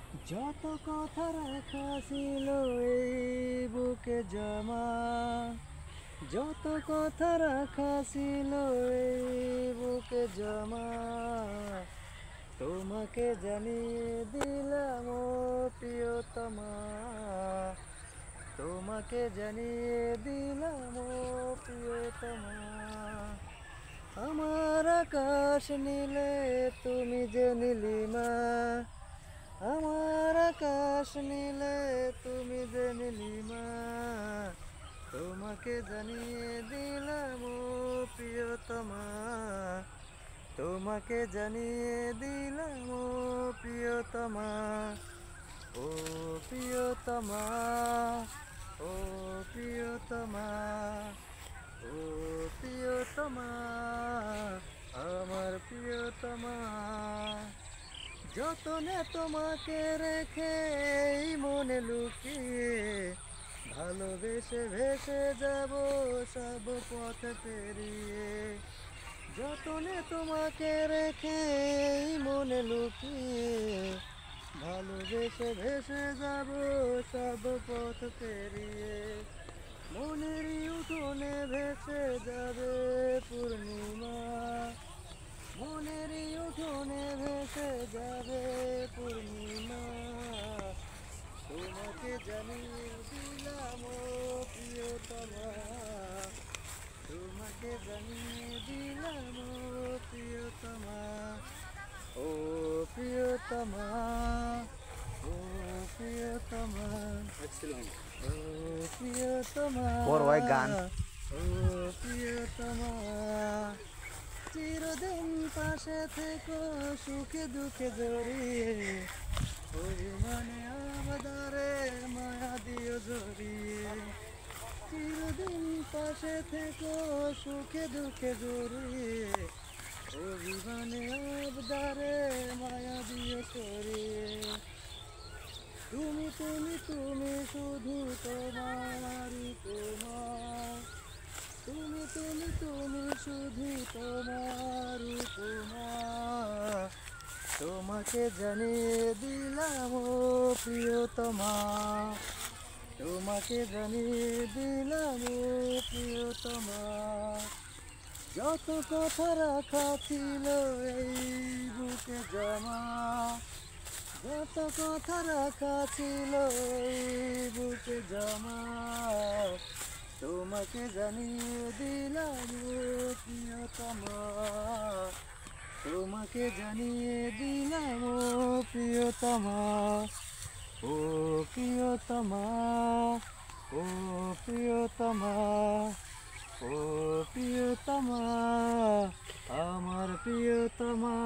যত কথা রাখা ছিল এই বুকে জমা, যত কথা রাখা ছিল এই বুকে জমা, তোমাকে জানিয়ে দিলাম ও প্রিয়তমা, তোমাকে জানিয়ে দিলাম ও প্রিয়তমা। আমার আকাশ নীলে তুমি যে নীলিমা, আমার আকাশ নীলে তুমি যে নীলিমা, তোমাকে জানিয়ে দিলাম ও প্রিয়তমা, তোমাকে জানিয়ে দিলাম ও প্রিয়তমা, ও প্রিয়তমা, ও প্রিয়তমা, ও প্রিয়তমা, আমার প্রিয়তমা। যতনে তোমাকে রেখে এই মনে লুকিয়ে, ভালোবেসে ভেসে যাব সব পথ পেরিয়ে। যতনে তোমাকে রেখে এই মনে লুকিয়ে, ভালোবেসে ভেসে যাব সব পথ পেরিয়ে। মনেরই উঠোনে ভেসে যাবে পূর্ণিমা, মনেরই উঠোনে ভেসে যাবে পূর্ণিমা, তোমাকে জানিয়ে দিলাম ও প্রিয়তমা, তোমাকে জানিয়ে দিলাম ও প্রিয়তমা, ও প্রিয়তমা, ও প্রিয়তমা, ও প্রিয়তমা, বড় ভাই গান ও প্রিয়তমা। চিরদিন পাশে থেকো সুখে দুঃখে জড়িয়ে, অভিমানে আবদারে মায়া দিও জড়িয়ে। চিরদিন পাশে থেকো সুখে দুঃখে জড়িয়ে, অভিমানে আবদারে মায়া দিও সরিয়ে। তুমি তুমি তুমি শুধু তোমারই তোমার, তুমি তুমি তুমি শুধু তোমার উপমা, তোমাকে জানিয়ে দিলাম ও প্রিয়তমা, তোমাকে জানিয়ে দিলাম ও প্রিয়তমা। যত কথা রাখা ছিল এই বুকে জমা, যত কথা রাখা ছিল এই বুকে জমা, তোমাকে জানিয়ে দিলাম ও প্রিয়তমা, তোমাকে জানিয়ে দিলাম ও প্রিয়তমা, ও প্রিয়তমা, ও প্রিয়তমা, ও প্রিয়তমা, আমার প্রিয়তমা।